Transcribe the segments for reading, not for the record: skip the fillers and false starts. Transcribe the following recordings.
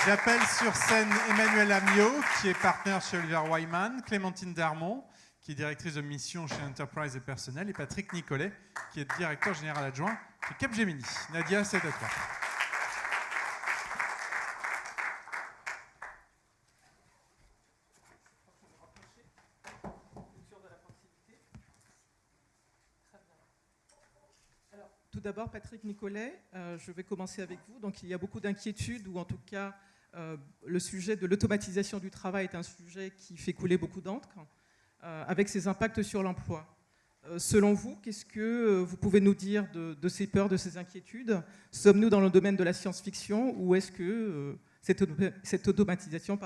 J'appelle sur scène Emmanuel Amiot, qui est partenaire chez Oliver Wyman, Clémentine Darmon, qui est directrice de mission chez Enterprise et Personnel, et Patrick Nicolet, qui est directeur général adjoint chez Capgemini. Nadia, c'est à toi. Tout d'abord, Patrick Nicolet, je vais commencer avec vous. Donc, il y a beaucoup d'inquiétudes, ou en tout cas, le sujet de l'automatisation du travail est un sujet qui fait couler beaucoup d'encre, avec ses impacts sur l'emploi. Selon vous, qu'est-ce que vous pouvez nous dire de ces peurs, de ces inquiétudes? Sommes-nous dans le domaine de la science-fiction, ou est-ce que cette automatisation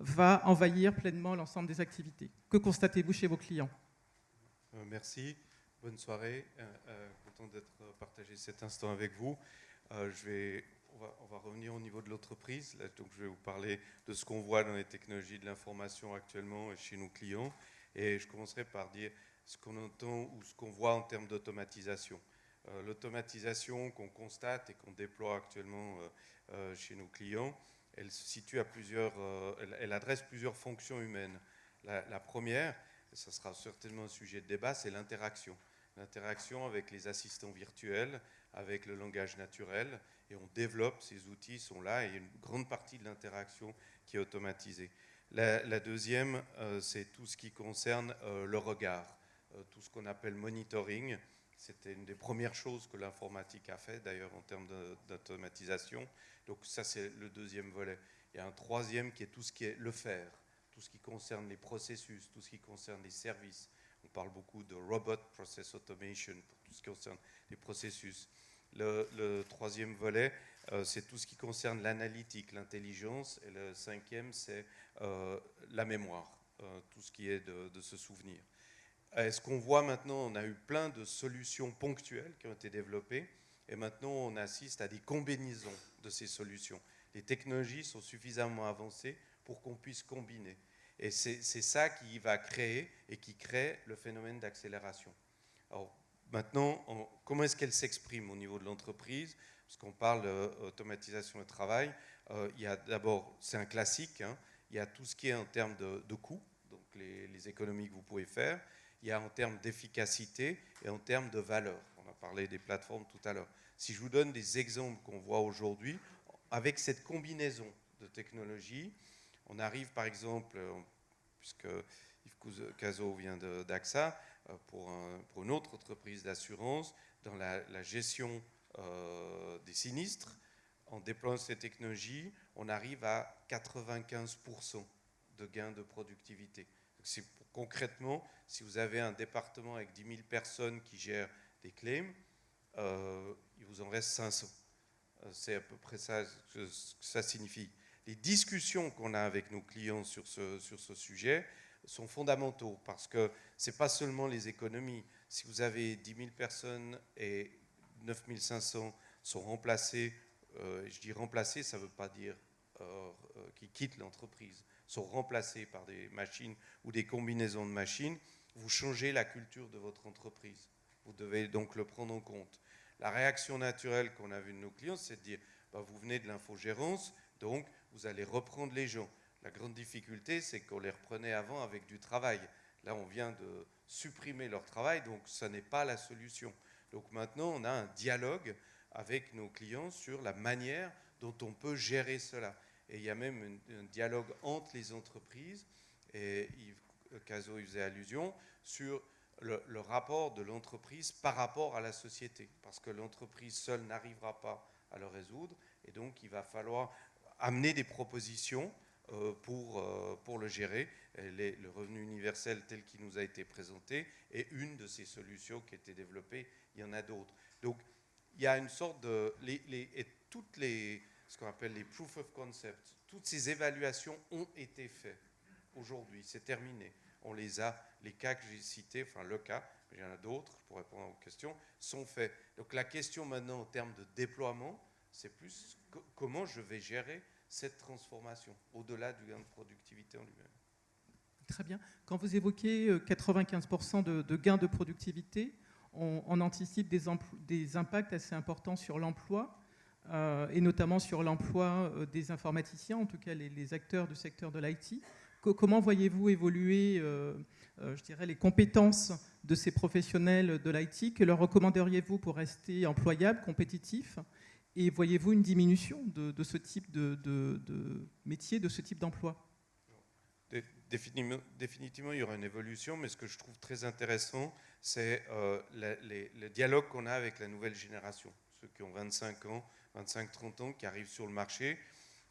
va envahir pleinement l'ensemble des activités? Que constatez-vous chez vos clients? Merci. Bonne soirée, content d'être partagé cet instant avec vous. On va revenir au niveau de l'entreprise. Donc je vais vous parler de ce qu'on voit dans les technologies de l'information actuellement chez nos clients. Et je commencerai par dire ce qu'on entend ou ce qu'on voit en termes d'automatisation. L'automatisation qu'on constate et qu'on déploie actuellement chez nos clients, elle se situe à elle adresse plusieurs fonctions humaines. La première, ça sera certainement un sujet de débat, c'est l'interaction. L'interaction avec les assistants virtuels, avec le langage naturel, et on développe, ces outils sont là, et il y a une grande partie de l'interaction qui est automatisée. La deuxième, c'est tout ce qui concerne le regard, tout ce qu'on appelle monitoring. C'était une des premières choses que l'informatique a fait, d'ailleurs, en termes d'automatisation. Donc ça, c'est le deuxième volet. Il y a un troisième qui est tout ce qui est le faire, tout ce qui concerne les processus, tout ce qui concerne les services. On parle beaucoup de robot process automation pour tout ce qui concerne les processus. Le troisième volet, c'est tout ce qui concerne l'analytique, l'intelligence. Et le cinquième, c'est la mémoire, tout ce qui est de se souvenir. Ce qu'on voit maintenant, on a eu plein de solutions ponctuelles qui ont été développées. Et maintenant, on assiste à des combinaisons de ces solutions. Les technologies sont suffisamment avancées pour qu'on puisse combiner. Et c'est ça qui va créer et qui crée le phénomène d'accélération. Alors maintenant, comment est-ce qu'elle s'exprime au niveau de l'entreprise? Parce qu'on parle d'automatisation du travail, il y a d'abord, c'est un classique, hein, il y a tout ce qui est en termes de coûts, donc les économies que vous pouvez faire, il y a en termes d'efficacité et en termes de valeur. On a parlé des plateformes tout à l'heure. Si je vous donne des exemples qu'on voit aujourd'hui, avec cette combinaison de technologies, on arrive par exemple, puisque Yves Cazot vient d'AXA, pour une autre entreprise d'assurance, dans la gestion des sinistres, en déployant ces technologies, on arrive à 95% de gains de productivité. Donc concrètement, si vous avez un département avec 10 000 personnes qui gèrent des claims, il vous en reste 500. C'est à peu près ça que ça signifie. Les discussions qu'on a avec nos clients sur ce sujet sont fondamentaux parce que ce n'est pas seulement les économies. Si vous avez 10 000 personnes et 9 500 sont remplacées, je dis remplacées, ça ne veut pas dire qu'ils quittent l'entreprise, sont remplacés par des machines ou des combinaisons de machines, vous changez la culture de votre entreprise. Vous devez donc le prendre en compte. La réaction naturelle qu'on a vue de nos clients, c'est de dire, vous venez de l'infogérance, donc vous allez reprendre les gens. La grande difficulté, c'est qu'on les reprenait avant avec du travail. Là, on vient de supprimer leur travail, donc ça n'est pas la solution. Donc maintenant, on a un dialogue avec nos clients sur la manière dont on peut gérer cela. Et il y a même un dialogue entre les entreprises, et Yves Cazot y faisait allusion, sur le rapport de l'entreprise par rapport à la société. Parce que l'entreprise seule n'arrivera pas à le résoudre, et donc il va falloir amener des propositions pour le gérer. Le revenu universel tel qu'il nous a été présenté est une de ces solutions qui a été développée. Il y en a d'autres. Donc, il y a une sorte de... ce qu'on appelle les proof of concept, toutes ces évaluations ont été faites aujourd'hui. C'est terminé. On les a, les cas que j'ai cités, enfin le cas, mais il y en a d'autres, pour répondre aux questions, sont faits. Donc la question maintenant en termes de déploiement, c'est plus comment je vais gérer cette transformation, au-delà du gain de productivité en lui-même. Très bien. Quand vous évoquez 95% de gains de productivité, on anticipe des impacts assez importants sur l'emploi. et notamment sur l'emploi des informaticiens, en tout cas les acteurs du secteur de l'IT. Comment voyez-vous évoluer, je dirais, les compétences de ces professionnels de l'IT? Que leur recommanderiez-vous pour rester employables, compétitifs? Et voyez-vous une diminution de ce type de métier, de ce type d'emploi? Définitivement, il y aura une évolution, mais ce que je trouve très intéressant, c'est le dialogue qu'on a avec la nouvelle génération, ceux qui ont 25 ans, 25-30 ans, qui arrivent sur le marché.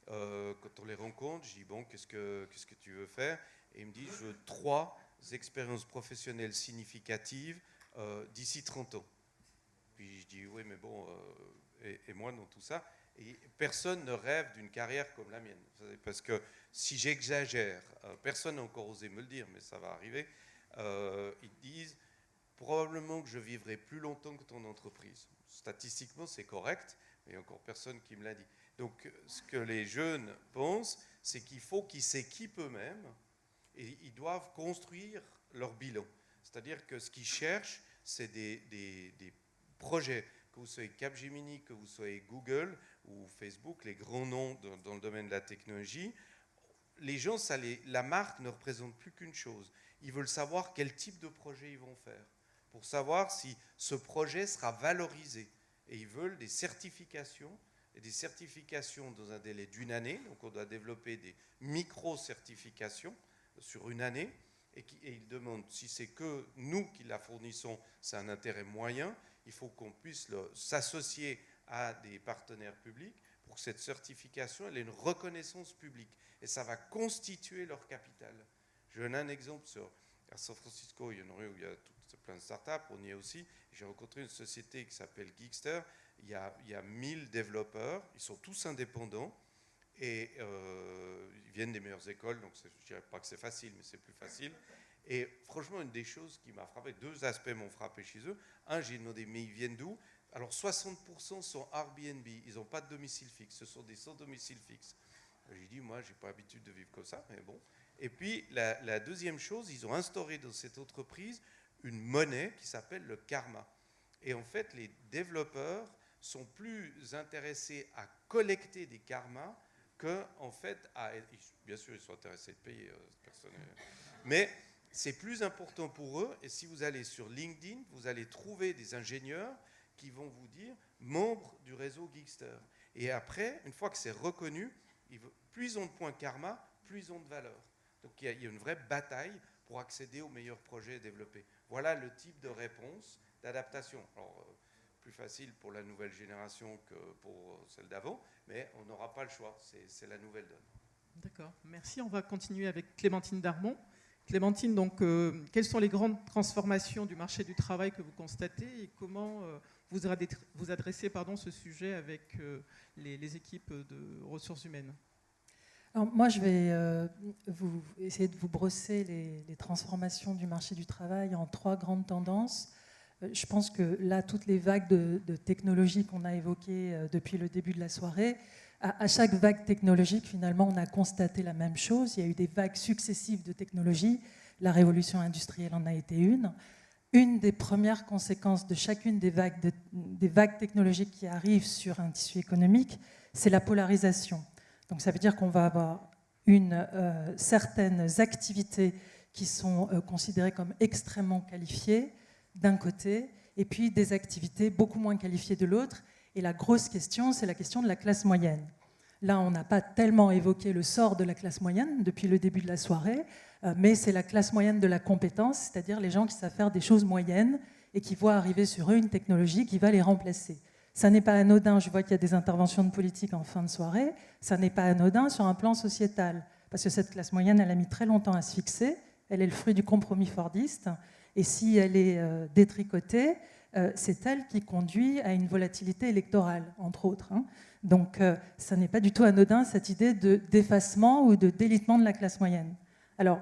Quand on les rencontre, je dis, bon, qu'est-ce que tu veux faire? Et ils me disent, je veux 3 expériences professionnelles significatives d'ici 30 ans. Puis je dis, oui, mais bon, et moi dans tout ça? Et personne ne rêve d'une carrière comme la mienne. Parce que si j'exagère, personne n'a encore osé me le dire, mais ça va arriver, ils disent, probablement que je vivrai plus longtemps que ton entreprise. Statistiquement, c'est correct, mais il n'y a encore personne qui me l'a dit. Donc, ce que les jeunes pensent, c'est qu'il faut qu'ils s'équipent eux-mêmes et ils doivent construire leur bilan. C'est-à-dire que ce qu'ils cherchent, c'est des projets, que vous soyez Capgemini, que vous soyez Google ou Facebook, les grands noms dans le domaine de la technologie. Les gens, la marque ne représente plus qu'une chose. Ils veulent savoir quel type de projet ils vont faire, pour savoir si ce projet sera valorisé. Et ils veulent des certifications, et des certifications dans un délai d'1 année. Donc on doit développer des micro-certifications sur 1 année. Et ils demandent, si c'est que nous qui la fournissons, c'est un intérêt moyen, il faut qu'on puisse s'associer à des partenaires publics pour que cette certification ait une reconnaissance publique. Et ça va constituer leur capital. Je donne un exemple à San Francisco, il y a une rue où il y a plein de startups, on y est aussi. J'ai rencontré une société qui s'appelle Geekster. Il y a 1000 développeurs, ils sont tous indépendants et ils viennent des meilleures écoles, donc je ne dirais pas que c'est facile, mais c'est plus facile. Et franchement, une des choses qui m'a frappé, 2 aspects m'ont frappé chez eux. Un, j'ai demandé, mais ils viennent d'où? Alors 60% sont Airbnb, ils n'ont pas de domicile fixe, ce sont des sans domicile fixe. J'ai dit, moi, je n'ai pas l'habitude de vivre comme ça, mais bon. Et puis, la deuxième chose, ils ont instauré dans cette entreprise une monnaie qui s'appelle le karma. Et en fait, les développeurs sont plus intéressés à collecter des karmas qu'en fait bien sûr, ils sont intéressés de payer, personne. Mais c'est plus important pour eux. Et si vous allez sur LinkedIn, vous allez trouver des ingénieurs qui vont vous dire membres du réseau Geekster. Et après, une fois que c'est reconnu, plus ils ont de points karma, plus ils ont de valeur. Donc il y a une vraie bataille pour accéder aux meilleurs projets développés. Voilà le type de réponse, d'adaptation. Alors, plus facile pour la nouvelle génération que pour celle d'avant, mais on n'aura pas le choix, c'est la nouvelle donne. D'accord, merci. On va continuer avec Clémentine Darmon. Clémentine, donc, quelles sont les grandes transformations du marché du travail que vous constatez et comment vous adressez ce sujet avec les équipes de ressources humaines? Alors moi, je vais essayer de vous brosser les transformations du marché du travail en 3 grandes tendances. Je pense que là, toutes les vagues de technologies qu'on a évoquées depuis le début de la soirée, à chaque vague technologique, finalement, on a constaté la même chose. Il y a eu des vagues successives de technologies. La révolution industrielle en a été une. Une des premières conséquences de chacune des vagues technologiques qui arrivent sur un tissu économique, c'est la polarisation. Donc ça veut dire qu'on va avoir certaines activités qui sont considérées comme extrêmement qualifiées d'un côté, et puis des activités beaucoup moins qualifiées de l'autre. Et la grosse question, c'est la question de la classe moyenne. Là, on n'a pas tellement évoqué le sort de la classe moyenne depuis le début de la soirée, mais c'est la classe moyenne de la compétence, c'est-à-dire les gens qui savent faire des choses moyennes et qui voient arriver sur eux une technologie qui va les remplacer. Ça n'est pas anodin, je vois qu'il y a des interventions de politique en fin de soirée, ça n'est pas anodin sur un plan sociétal, parce que cette classe moyenne, elle a mis très longtemps à se fixer, elle est le fruit du compromis fordiste, et si elle est détricotée, c'est elle qui conduit à une volatilité électorale, entre autres. Donc, ça n'est pas du tout anodin, cette idée d'effacement ou de délitement de la classe moyenne. Alors,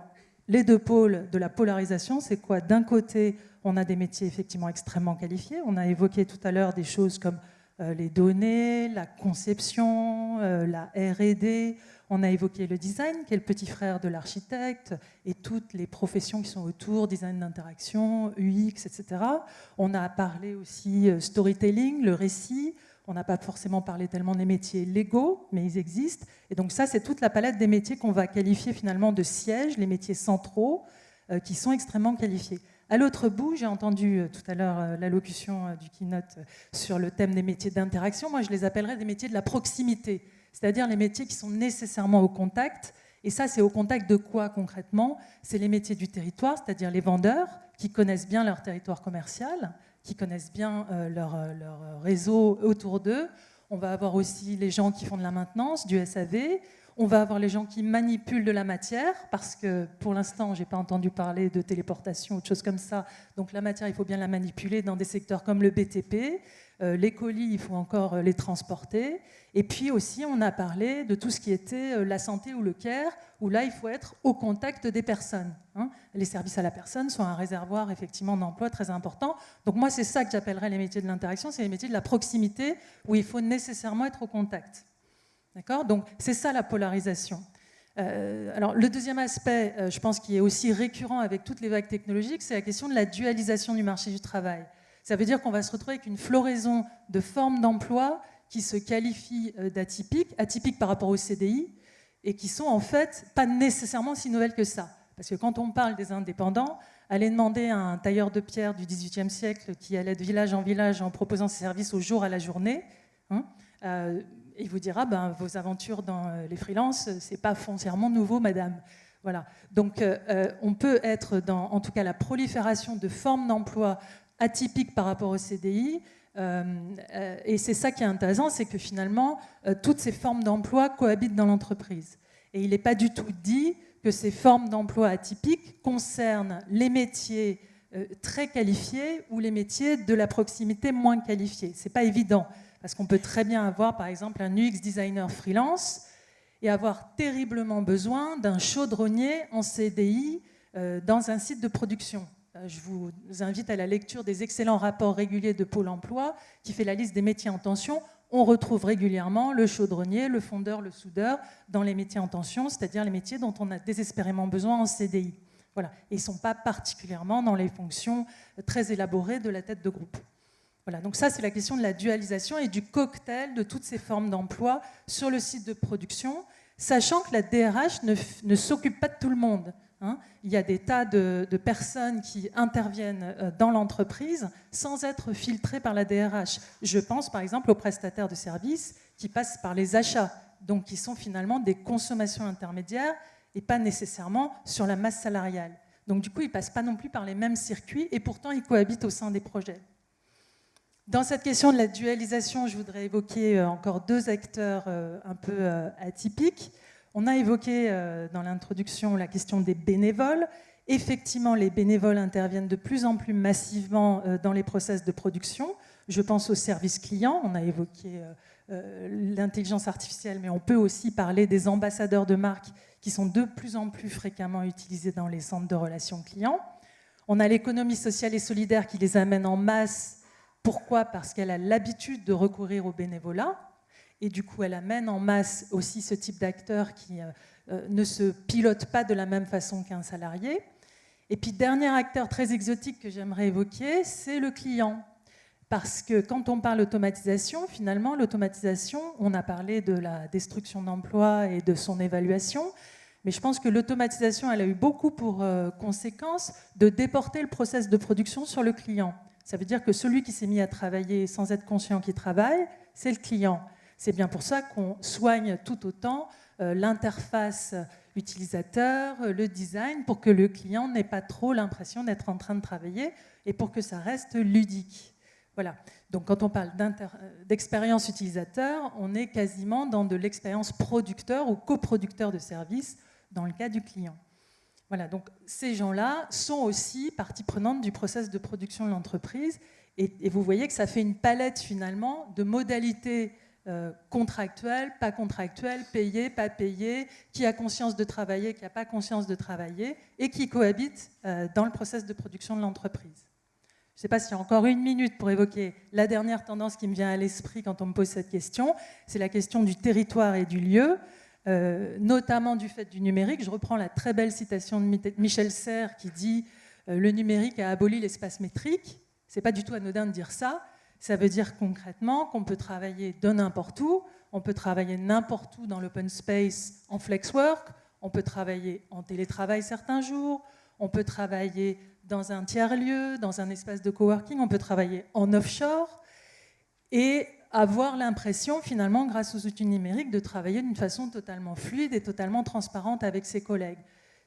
les 2 pôles de la polarisation, c'est quoi? D'un côté, on a des métiers effectivement extrêmement qualifiés. On a évoqué tout à l'heure des choses comme les données, la conception, la R&D. On a évoqué le design, qui est le petit frère de l'architecte, et toutes les professions qui sont autour, design d'interaction, UX, etc. On a parlé aussi storytelling, le récit. On n'a pas forcément parlé tellement des métiers légaux, mais ils existent. Et donc ça, c'est toute la palette des métiers qu'on va qualifier finalement de sièges, les métiers centraux, qui sont extrêmement qualifiés. À l'autre bout, j'ai entendu tout à l'heure l'allocution du keynote sur le thème des métiers d'interaction. Moi, je les appellerais des métiers de la proximité, c'est-à-dire les métiers qui sont nécessairement au contact. Et ça, c'est au contact de quoi concrètement? C'est les métiers du territoire, c'est-à-dire les vendeurs qui connaissent bien leur territoire commercial, qui connaissent bien leur réseau autour d'eux. On va avoir aussi les gens qui font de la maintenance, du SAV. On va avoir les gens qui manipulent de la matière, parce que pour l'instant, je n'ai pas entendu parler de téléportation ou de choses comme ça. Donc la matière, il faut bien la manipuler dans des secteurs comme le BTP. Les colis, il faut encore les transporter. Et puis aussi, on a parlé de tout ce qui était la santé ou le care, où là, il faut être au contact des personnes. Les services à la personne sont un réservoir, effectivement, d'emploi très important. Donc moi, c'est ça que j'appellerais les métiers de l'interaction, c'est les métiers de la proximité, où il faut nécessairement être au contact. D'accord ? Donc c'est ça la polarisation. Alors le deuxième aspect, je pense, qui est aussi récurrent avec toutes les vagues technologiques, c'est la question de la dualisation du marché du travail. Ça veut dire qu'on va se retrouver avec une floraison de formes d'emploi qui se qualifient atypiques par rapport au CDI, et qui sont en fait pas nécessairement si nouvelles que ça. Parce que quand on parle des indépendants, aller demander à un tailleur de pierre du XVIIIe siècle qui allait de village en village en proposant ses services au jour à la journée, il vous dira, vos aventures dans les freelances, c'est pas foncièrement nouveau, madame. Voilà. Donc, on peut être dans, en tout cas, la prolifération de formes d'emploi atypiques par rapport au CDI. Et c'est ça qui est intéressant, c'est que finalement, toutes ces formes d'emploi cohabitent dans l'entreprise. Et il n'est pas du tout dit que ces formes d'emploi atypiques concernent les métiers très qualifiés ou les métiers de la proximité moins qualifiés. C'est pas évident. Parce qu'on peut très bien avoir, par exemple, un UX designer freelance et avoir terriblement besoin d'un chaudronnier en CDI dans un site de production. Je vous invite à la lecture des excellents rapports réguliers de Pôle emploi qui fait la liste des métiers en tension. On retrouve régulièrement le chaudronnier, le fondeur, le soudeur dans les métiers en tension, c'est-à-dire les métiers dont on a désespérément besoin en CDI. Voilà. Et ils ne sont pas particulièrement dans les fonctions très élaborées de la tête de groupe. Voilà, donc ça, c'est la question de la dualisation et du cocktail de toutes ces formes d'emploi sur le site de production, sachant que la DRH ne s'occupe pas de tout le monde. Il y a des tas de personnes qui interviennent dans l'entreprise sans être filtrées par la DRH. Je pense par exemple aux prestataires de services qui passent par les achats, donc qui sont finalement des consommations intermédiaires et pas nécessairement sur la masse salariale. Donc du coup, ils ne passent pas non plus par les mêmes circuits et pourtant ils cohabitent au sein des projets. Dans cette question de la dualisation, je voudrais évoquer encore deux acteurs un peu atypiques. On a évoqué dans l'introduction la question des bénévoles. Effectivement, les bénévoles interviennent de plus en plus massivement dans les process de production. Je pense aux services clients. On a évoqué l'intelligence artificielle, mais on peut aussi parler des ambassadeurs de marque qui sont de plus en plus fréquemment utilisés dans les centres de relations clients. On a l'économie sociale et solidaire qui les amène en masse. Pourquoi ? Parce qu'elle a l'habitude de recourir au bénévolat et du coup elle amène en masse aussi ce type d'acteurs qui ne se pilotent pas de la même façon qu'un salarié. Et puis dernier acteur très exotique que j'aimerais évoquer, c'est le client. Parce que quand on parle d'automatisation, finalement l'automatisation, on a parlé de la destruction d'emplois et de son évaluation, mais je pense que l'automatisation, elle a eu beaucoup pour conséquence de déporter le process de production sur le client. Ça veut dire que celui qui s'est mis à travailler sans être conscient qu'il travaille, c'est le client. C'est bien pour ça qu'on soigne tout autant l'interface utilisateur, le design, pour que le client n'ait pas trop l'impression d'être en train de travailler et pour que ça reste ludique. Voilà. Donc quand on parle d'expérience utilisateur, on est quasiment dans de l'expérience producteur ou coproducteur de services dans le cas du client. Voilà, donc ces gens-là sont aussi partie prenante du process de production de l'entreprise et vous voyez que ça fait une palette finalement de modalités contractuelles, pas contractuelles, payées, pas payées, qui a conscience de travailler, qui n'a pas conscience de travailler et qui cohabitent dans le process de production de l'entreprise. Je ne sais pas s'il y a encore une minute pour évoquer la dernière tendance qui me vient à l'esprit quand on me pose cette question, c'est la question du territoire et du lieu. Notamment du fait du numérique. Je reprends la très belle citation de Michel Serres qui dit « Le numérique a aboli l'espace métrique ». Ce n'est pas du tout anodin de dire ça. Ça veut dire concrètement qu'on peut travailler de n'importe où, on peut travailler n'importe où dans l'open space en flexwork, on peut travailler en télétravail certains jours, on peut travailler dans un tiers-lieu, dans un espace de coworking, on peut travailler en offshore et avoir l'impression, finalement, grâce aux outils numériques, de travailler d'une façon totalement fluide et totalement transparente avec ses collègues.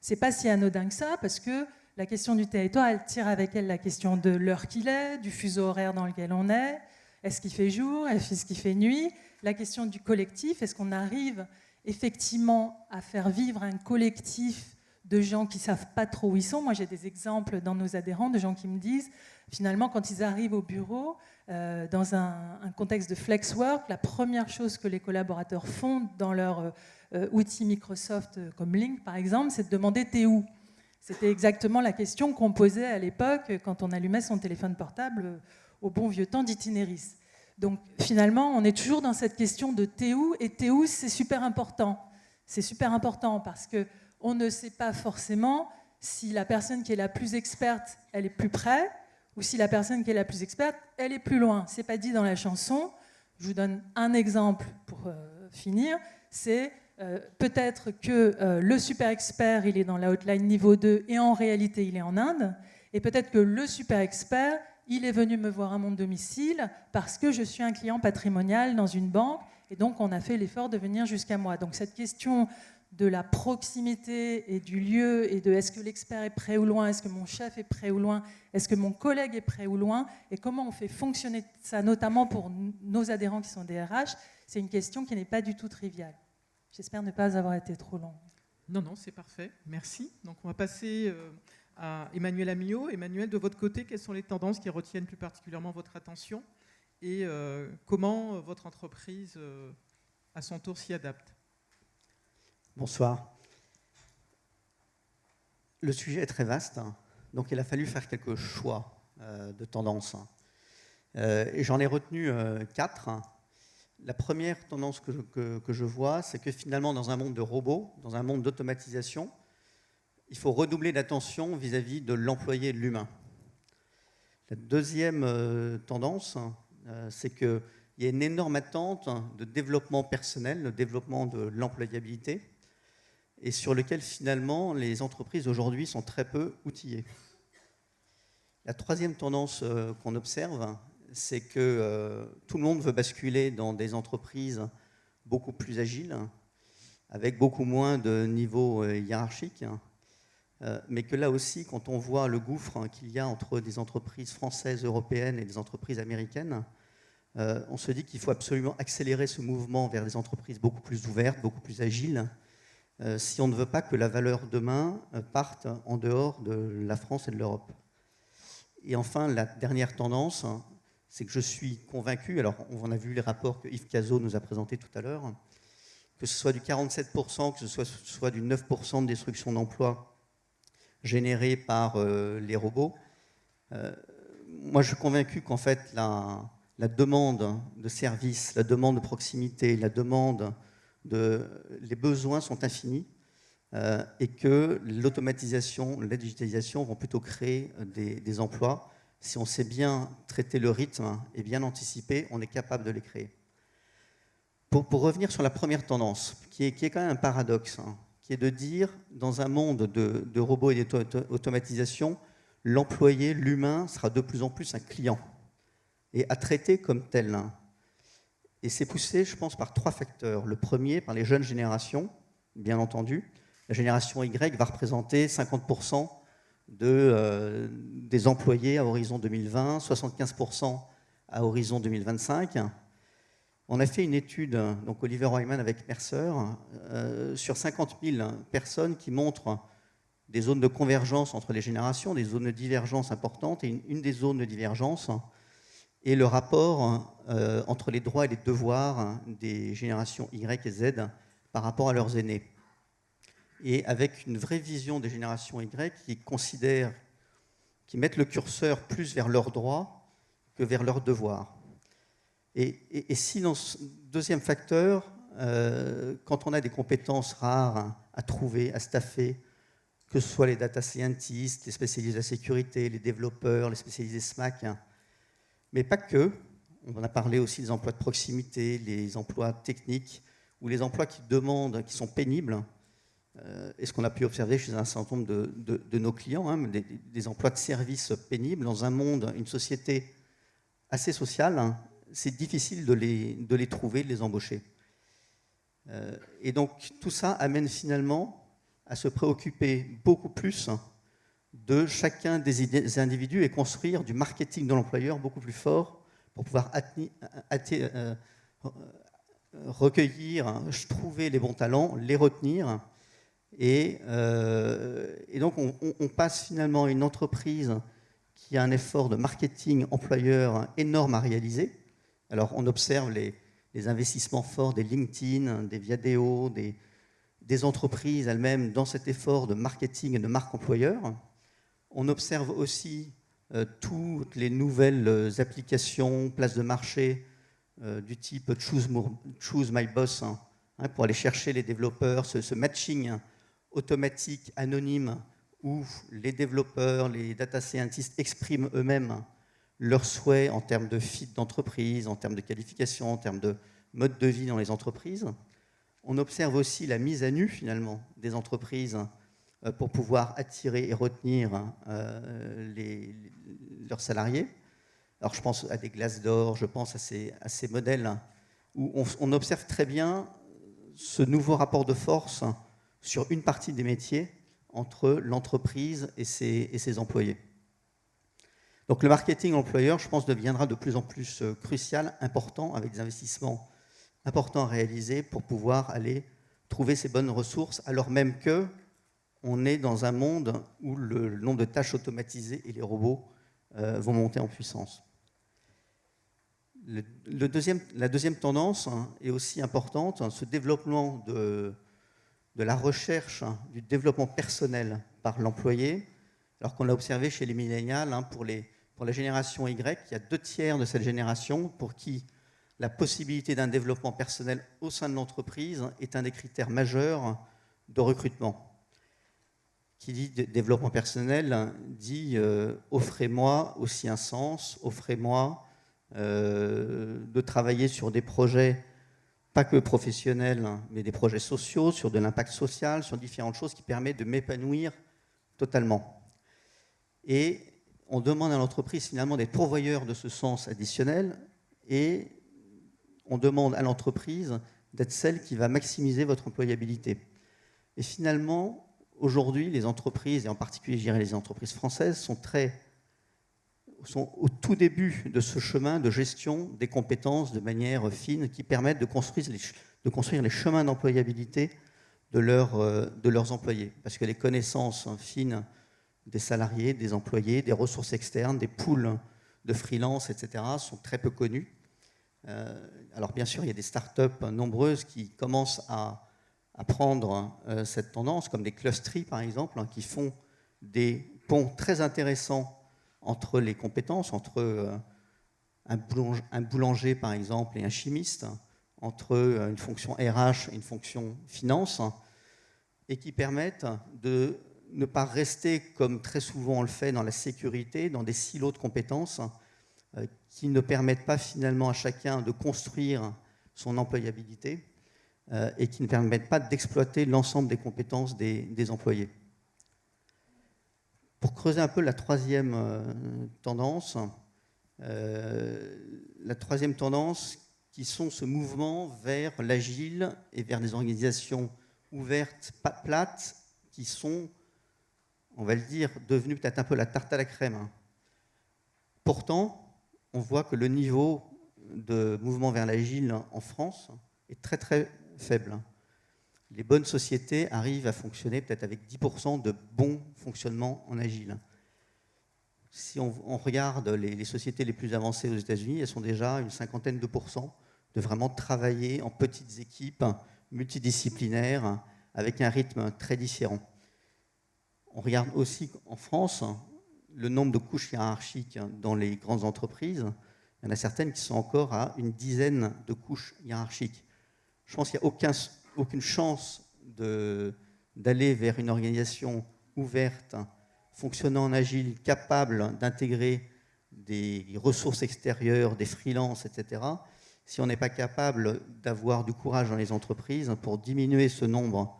C'est pas si anodin que ça, parce que la question du territoire, elle tire avec elle la question de l'heure qu'il est, du fuseau horaire dans lequel on est-ce qu'il fait jour, est-ce qu'il fait nuit, la question du collectif, est-ce qu'on arrive effectivement à faire vivre un collectif de gens qui ne savent pas trop où ils sont. Moi, j'ai des exemples dans nos adhérents de gens qui me disent, finalement, quand ils arrivent au bureau, dans un contexte de flex work, la première chose que les collaborateurs font dans leur outil Microsoft comme Lync, par exemple, c'est de demander « t'es où ?» C'était exactement la question qu'on posait à l'époque quand on allumait son téléphone portable au bon vieux temps d'Itinéris. Donc, finalement, on est toujours dans cette question de « t'es où ?» Et « t'es où ?» c'est super important. C'est super important parce que on ne sait pas forcément si la personne qui est la plus experte, elle est plus près, ou si la personne qui est la plus experte, elle est plus loin. C'est pas dit dans la chanson. Je vous donne un exemple pour finir. C'est peut-être que le super expert, il est dans la hotline niveau 2 et en réalité, il est en Inde. Et peut-être que le super expert, il est venu me voir à mon domicile parce que je suis un client patrimonial dans une banque et donc on a fait l'effort de venir jusqu'à moi. Donc cette question de la proximité et du lieu et de est-ce que l'expert est près ou loin, est-ce que mon chef est près ou loin, est-ce que mon collègue est près ou loin, et comment on fait fonctionner ça, notamment pour nos adhérents qui sont des RH, c'est une question qui n'est pas du tout triviale. J'espère ne pas avoir été trop long. Non, c'est parfait, merci. Donc on va passer à Emmanuel Amiot. Emmanuel, de votre côté, quelles sont les tendances qui retiennent plus particulièrement votre attention et comment votre entreprise, à son tour, s'y adapte? Bonsoir. Le sujet est très vaste, donc il a fallu faire quelques choix de tendances. Et j'en ai retenu 4. La première tendance que je vois, c'est que finalement, dans un monde de robots, dans un monde d'automatisation, il faut redoubler d'attention vis-à-vis de l'employé et de l'humain. La deuxième tendance, c'est qu'il y a une énorme attente de développement personnel, de développement de l'employabilité, et sur lequel finalement les entreprises aujourd'hui sont très peu outillées. La troisième tendance qu'on observe, c'est que tout le monde veut basculer dans des entreprises beaucoup plus agiles, avec beaucoup moins de niveaux hiérarchiques, mais que là aussi, quand on voit le gouffre qu'il y a entre des entreprises françaises, européennes et des entreprises américaines, on se dit qu'il faut absolument accélérer ce mouvement vers des entreprises beaucoup plus ouvertes, beaucoup plus agiles, si on ne veut pas que la valeur demain parte en dehors de la France et de l'Europe. Et enfin, la dernière tendance, c'est que je suis convaincu, alors on a vu les rapports que Yves Cazot nous a présentés tout à l'heure, que ce soit du 47%, que ce soit du 9% de destruction d'emplois générés par les robots, moi je suis convaincu qu'en fait la demande de services, la demande de proximité, la demande les besoins sont infinis et que l'automatisation, la digitalisation vont plutôt créer des emplois. Si on sait bien traiter le rythme et bien anticiper, on est capable de les créer. Pour revenir sur la première tendance, qui est quand même un paradoxe, qui est de dire, dans un monde de robots et d'automatisation, l'employé, l'humain, sera de plus en plus un client et à traiter comme tel. Et c'est poussé, je pense, par 3 facteurs. Le premier, par les jeunes générations, bien entendu. La génération Y va représenter 50% des employés à horizon 2020, 75% à horizon 2025. On a fait une étude, donc Oliver Wyman avec Mercer, sur 50 000 personnes qui montrent des zones de convergence entre les générations, des zones de divergence importantes, et une des zones de divergence est le rapport entre les droits et les devoirs des générations Y et Z par rapport à leurs aînés. Et avec une vraie vision des générations Y qui mettent le curseur plus vers leurs droits que vers leurs devoirs. Et si dans ce deuxième facteur, quand on a des compétences rares à trouver, à staffer, que ce soit les data scientists, les spécialistes de la sécurité, les développeurs, les spécialisés SMAC, mais pas que, On a parlé aussi des emplois de proximité, les emplois techniques, ou les emplois qui sont pénibles, et ce qu'on a pu observer chez un certain nombre de nos clients, hein, des emplois de service pénibles dans un monde, une société assez sociale, hein, c'est difficile de les trouver, de les embaucher. Et donc tout ça amène finalement à se préoccuper beaucoup plus de chacun des individus et construire du marketing de l'employeur beaucoup plus fort pour pouvoir recueillir, trouver les bons talents, les retenir. Et donc on passe finalement à une entreprise qui a un effort de marketing employeur énorme à réaliser. Alors on observe les investissements forts des LinkedIn, des Viadeo, des entreprises elles-mêmes dans cet effort de marketing et de marque employeur. On observe aussi toutes les nouvelles applications, places de marché du type Choose My Boss, hein, pour aller chercher les développeurs, ce matching automatique, anonyme, où les développeurs, les data scientists expriment eux-mêmes leurs souhaits en termes de fit d'entreprise, en termes de qualification, en termes de mode de vie dans les entreprises. On observe aussi la mise à nu, finalement, des entreprises pour pouvoir attirer et retenir leurs salariés. Alors, je pense à des Glassdoor, je pense à ces modèles où on observe très bien ce nouveau rapport de force sur une partie des métiers entre l'entreprise et ses employés. Donc le marketing employeur, je pense, deviendra de plus en plus crucial, important, avec des investissements importants à réaliser pour pouvoir aller trouver ces bonnes ressources, alors même qu'on est dans un monde où le nombre de tâches automatisées et les robots vont monter en puissance. La deuxième tendance est aussi importante, ce développement de la recherche, du développement personnel par l'employé, alors qu'on l'a observé chez les millénials, pour la génération Y, il y a 2/3 de cette génération pour qui la possibilité d'un développement personnel au sein de l'entreprise est un des critères majeurs de recrutement. Qui dit développement personnel dit offrez-moi aussi un sens, offrez-moi de travailler sur des projets pas que professionnels, mais des projets sociaux, sur de l'impact social, sur différentes choses qui permettent de m'épanouir totalement. Et on demande à l'entreprise finalement d'être pourvoyeur de ce sens additionnel et on demande à l'entreprise d'être celle qui va maximiser votre employabilité. Et finalement, aujourd'hui, les entreprises, et en particulier, je dirais les entreprises françaises, sont au tout début de ce chemin de gestion des compétences de manière fine qui permettent de construire les chemins d'employabilité de leurs employés. Parce que les connaissances fines des salariés, des employés, des ressources externes, des pools de freelance, etc., sont très peu connues. Alors bien sûr, il y a des startups nombreuses qui commencent à prendre cette tendance, comme des clusteries par exemple, qui font des ponts très intéressants entre les compétences, entre un boulanger par exemple et un chimiste, entre une fonction RH et une fonction finance, et qui permettent de ne pas rester, comme très souvent on le fait, dans la sécurité, dans des silos de compétences qui ne permettent pas finalement à chacun de construire son employabilité et qui ne permettent pas d'exploiter l'ensemble des compétences des employés. Pour creuser un peu la troisième tendance, qui sont ce mouvement vers l'agile et vers des organisations ouvertes, plates, qui sont, on va le dire, devenues peut-être un peu la tarte à la crème. Pourtant, on voit que le niveau de mouvement vers l'agile en France est très très faible. Les bonnes sociétés arrivent à fonctionner peut-être avec 10% de bon fonctionnement en agile. Si on regarde les sociétés les plus avancées aux États-Unis, elles sont déjà une 50aine de % de vraiment travailler en petites équipes multidisciplinaires avec un rythme très différent. On regarde aussi en France le nombre de couches hiérarchiques dans les grandes entreprises. Il y en a certaines qui sont encore à une dizaine de couches hiérarchiques. Je pense qu'il n'y a aucune chance d'aller vers une organisation ouverte, fonctionnant en agile, capable d'intégrer des ressources extérieures, des freelances, etc., si on n'est pas capable d'avoir du courage dans les entreprises pour diminuer ce nombre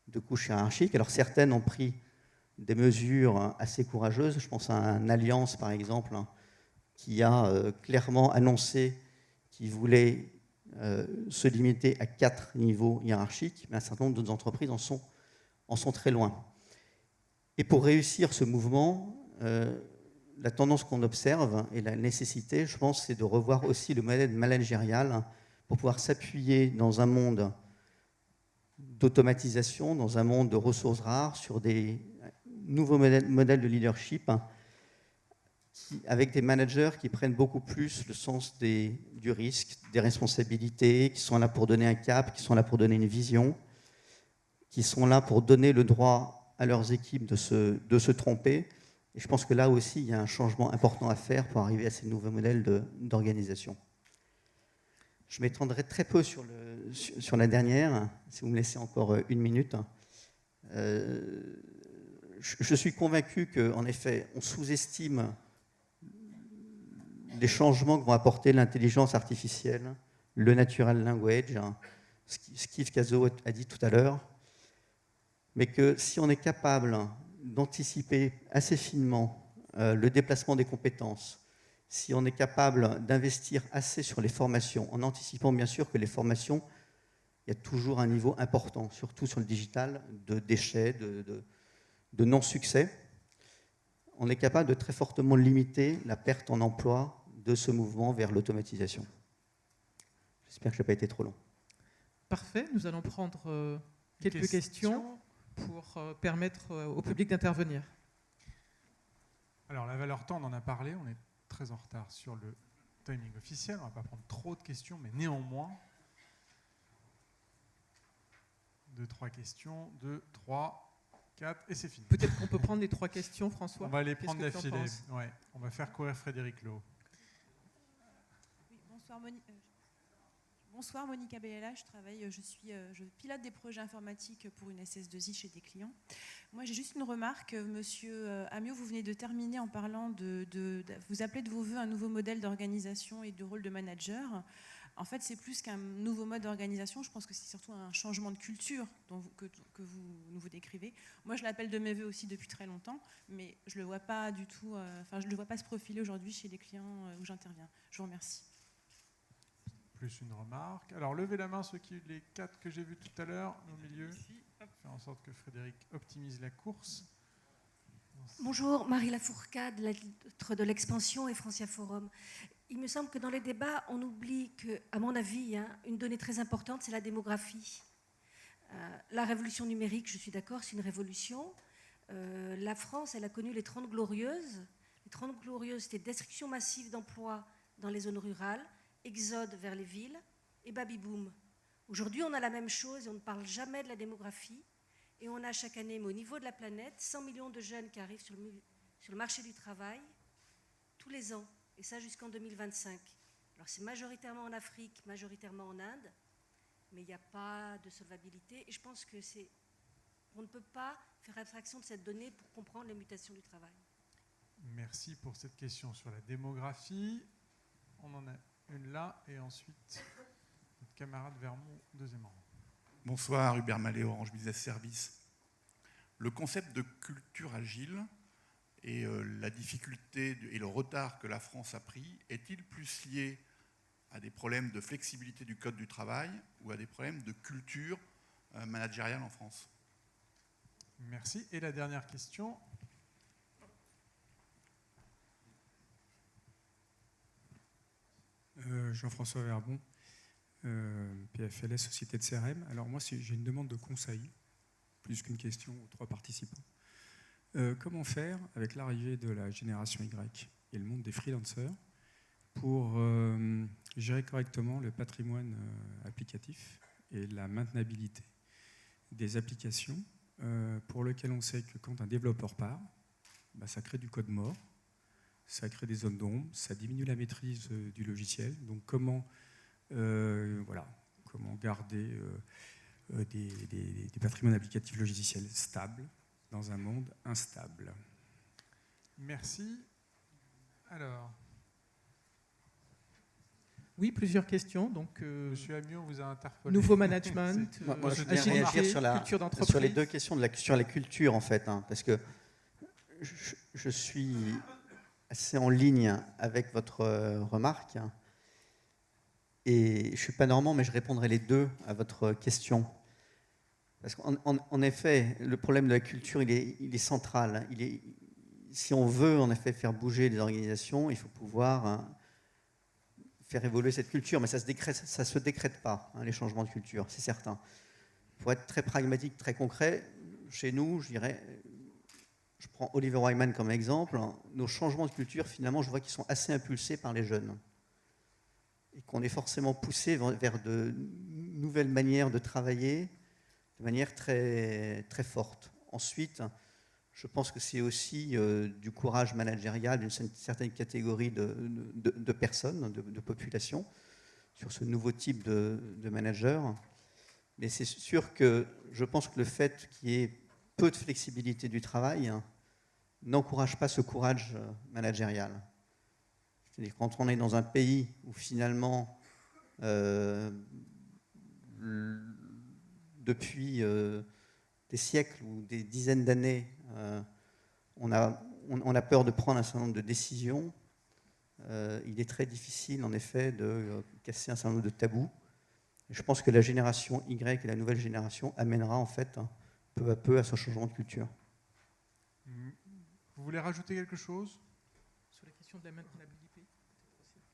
de couches hiérarchiques. Alors certaines ont pris des mesures assez courageuses. Je pense à une alliance, par exemple, qui a clairement annoncé qu'il voulait se limiter à 4 niveaux hiérarchiques, mais un certain nombre d'autres entreprises en sont très loin. Et pour réussir ce mouvement, la tendance qu'on observe et la nécessité, je pense, c'est de revoir aussi le modèle managérial pour pouvoir s'appuyer dans un monde d'automatisation, dans un monde de ressources rares, sur des nouveaux modèles de leadership avec des managers qui prennent beaucoup plus le sens du risque, des responsabilités, qui sont là pour donner un cap, qui sont là pour donner une vision, qui sont là pour donner le droit à leurs équipes de se tromper. Et je pense que là aussi, il y a un changement important à faire pour arriver à ces nouveaux modèles d'organisation. Je m'étendrai très peu sur la dernière, si vous me laissez encore 1 minute. Je suis convaincu qu'en effet, on sous-estime les changements que vont apporter l'intelligence artificielle, le natural language, ce qu'Yves Cazot a dit tout à l'heure, mais que si on est capable d'anticiper assez finement le déplacement des compétences, si on est capable d'investir assez sur les formations, en anticipant bien sûr que les formations, il y a toujours un niveau important, surtout sur le digital, de déchets, de non-succès, on est capable de très fortement limiter la perte en emploi de ce mouvement vers l'automatisation. J'espère que je n'ai pas été trop long. Parfait, nous allons prendre quelques questions pour permettre au public d'intervenir. Alors, la valeur temps, on en a parlé, on est très en retard sur le timing officiel, on ne va pas prendre trop de questions, mais néanmoins, 2, 3 questions, 2, 3, 4, et c'est fini. Peut-être qu'on peut prendre les 3 questions, François. On va les prendre Qu'est-ce que tu en d'affilée. penses ? Ouais, on va faire courir Frédéric Lowe. Oui, bonsoir, Monica Bellella, je pilote des projets informatiques pour une SS2I chez des clients. Moi, j'ai juste une remarque. Monsieur Amiot, vous venez de terminer en parlant vous appelez de vos voeux un nouveau modèle d'organisation et de rôle de manager. En fait, c'est plus qu'un nouveau mode d'organisation. Je pense que c'est surtout un changement de culture que vous décrivez. Moi, je l'appelle de mes voeux aussi depuis très longtemps, mais je ne le vois pas du tout. Je ne le vois pas se profiler aujourd'hui chez les clients où j'interviens. Je vous remercie. Plus une remarque. Alors, levez la main ceux qui les 4 que j'ai vus tout à l'heure, au milieu. Faire en sorte que Frédéric optimise la course. Bonjour, Marie Lafourcade, lettre de l'Expansion et Francia Forum. Il me semble que dans les débats, on oublie que, à mon avis, une donnée très importante, c'est la démographie. La révolution numérique, je suis d'accord, c'est une révolution. La France, elle a connu les 30 glorieuses. Les 30 glorieuses, c'était destruction massive d'emplois dans les zones rurales, exode vers les villes et baby-boom. Aujourd'hui, on a la même chose et on ne parle jamais de la démographie. Et on a chaque année, mais au niveau de la planète, 100 millions de jeunes qui arrivent sur le marché du travail tous les ans. Et ça jusqu'en 2025. Alors c'est majoritairement en Afrique, majoritairement en Inde, mais il n'y a pas de solvabilité. Et je pense que on ne peut pas faire abstraction de cette donnée pour comprendre les mutations du travail. Merci pour cette question sur la démographie. On en a une là, et ensuite notre camarade Vermont, deuxième rang. Bonsoir, Hubert Mallet, Orange Business Service. Le concept de culture agile et la difficulté et le retard que la France a pris est-il plus lié à des problèmes de flexibilité du code du travail ou à des problèmes de culture managériale en France? Merci. Et la dernière question. Jean-François Verbon, PFLS, Société de CRM. Alors moi, j'ai une demande de conseil, plus qu'une question aux 3 participants. Comment faire avec l'arrivée de la génération Y et le monde des freelancers pour gérer correctement le patrimoine applicatif et la maintenabilité des applications pour lesquelles on sait que quand un développeur part, ça crée du code mort, ça crée des zones d'ombre, ça diminue la maîtrise du logiciel. Donc comment garder des patrimoines applicatifs logiciels stables dans un monde instable. Merci. Alors, Oui, plusieurs questions. Donc, Monsieur Amiot vous a interpellé. nouveau management, Moi, je voudrais agilité, réagir culture d'entreprise. sur les deux questions sur la culture, en fait, hein, parce que je suis assez en ligne avec votre remarque. Et je ne suis pas normand, mais je répondrai les deux à votre question. Parce qu'en effet, le problème de la culture, il est central. Si on veut, en effet, faire bouger les organisations, il faut pouvoir faire évoluer cette culture. Mais ça ne se décrète pas, les changements de culture, c'est certain. Pour être très pragmatique, très concret, chez nous, je dirais, je prends Oliver Wyman comme exemple, nos changements de culture, finalement, je vois qu'ils sont assez impulsés par les jeunes. Et qu'on est forcément poussé vers de nouvelles manières de travailler, de manière très, très forte. Ensuite, je pense que c'est aussi du courage managérial d'une certaine catégorie de personnes, de population, sur ce nouveau type de manager. Mais c'est sûr que je pense que le fait qu'il y ait peu de flexibilité du travail n'encourage pas ce courage managérial. C'est-à-dire quand on est dans un pays où finalement, depuis des siècles ou des dizaines d'années, on a peur de prendre un certain nombre de décisions, il est très difficile en effet de casser un certain nombre de tabous. Et je pense que la génération Y et la nouvelle génération amènera en fait peu à peu à ce changement de culture. Vous voulez rajouter quelque chose Sur la question de la maintenabilité.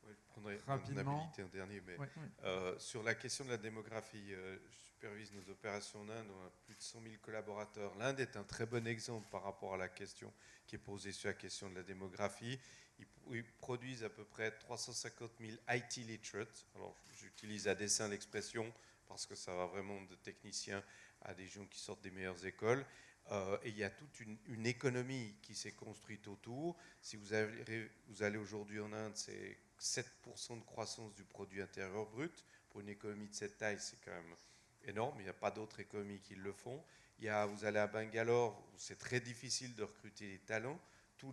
Ouais, je prendrai rapidement. maintenabilité en dernier, mais Ouais. sur la question de la démographie, je supervise nos opérations en Inde, on a plus de 100 000 collaborateurs. L'Inde est un très bon exemple par rapport à la question qui est posée sur la question de la démographie. Ils produisent à peu près 350 000 IT literates. Alors, j'utilise à dessein l'expression parce que ça va vraiment de techniciens à des gens qui sortent des meilleures écoles. Et il y a toute une économie qui s'est construite autour. Si vous allez aujourd'hui en Inde, c'est 7% de croissance du produit intérieur brut. Pour une économie de cette taille, c'est quand même énorme. Il n'y a pas d'autres économies qui le font. Vous allez à Bangalore, où c'est très difficile de recruter les talents.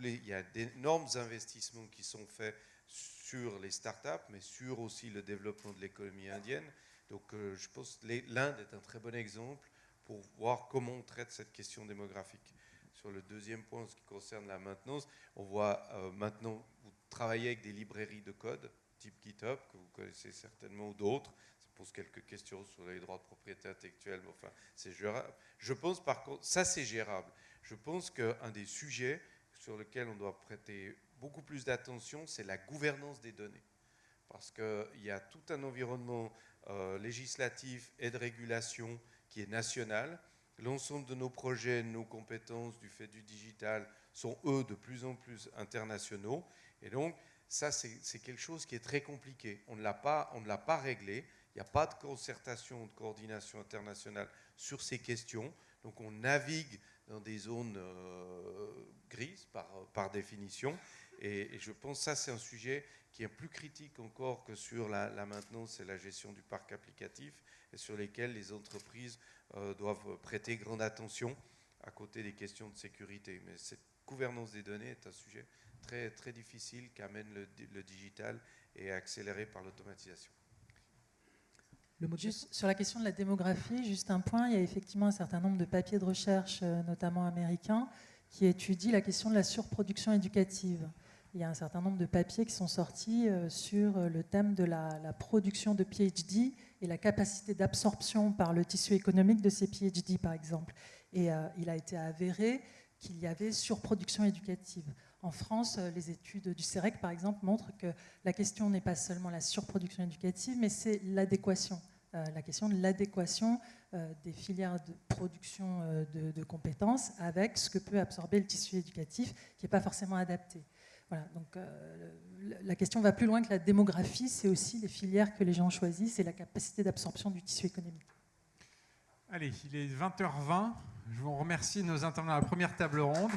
Il y a d'énormes investissements qui sont faits sur les startups, mais sur aussi le développement de l'économie indienne. Donc je pense que l'Inde est un très bon exemple pour voir comment on traite cette question démographique. Sur le deuxième point, ce qui concerne la maintenance, on voit maintenant, vous travaillez avec des librairies de code, type GitHub, que vous connaissez certainement, ou d'autres. Ça pose quelques questions sur les droits de propriété intellectuelle, mais enfin, c'est gérable. Je pense par contre, ça c'est gérable. Je pense qu'un des sujets sur lequel on doit prêter beaucoup plus d'attention, c'est la gouvernance des données. Parce qu'il y a tout un environnement législatif et de régulation qui est national. L'ensemble de nos projets, nos compétences du fait du digital sont, eux, de plus en plus internationaux. Et donc, ça, c'est quelque chose qui est très compliqué. On ne l'a pas réglé. Il n'y a pas de concertation, de coordination internationale sur ces questions. Donc, on navigue dans des zones grises, par définition. Et je pense que ça, c'est un sujet qui est plus critique encore que sur la maintenance et la gestion du parc applicatif, et sur lesquels les entreprises doivent prêter grande attention à côté des questions de sécurité. Mais cette gouvernance des données est un sujet très, très difficile qu'amène le digital et accéléré par l'automatisation. Juste sur la question de la démographie, juste un point, il y a effectivement un certain nombre de papiers de recherche, notamment américains, qui étudient la question de la surproduction éducative. Il y a un certain nombre de papiers qui sont sortis sur le thème de la production de PhD et la capacité d'absorption par le tissu économique de ces PhD, par exemple. Et il a été avéré qu'il y avait surproduction éducative. En France, les études du CEREC, par exemple, montrent que la question n'est pas seulement la surproduction éducative, mais c'est l'adéquation. La question de l'adéquation des filières de production de compétences avec ce que peut absorber le tissu éducatif, qui n'est pas forcément adapté. Voilà, donc la question va plus loin que la démographie, c'est aussi les filières que les gens choisissent et la capacité d'absorption du tissu économique. Allez, il est 20h20. Je vous remercie nos intervenants à la première table ronde.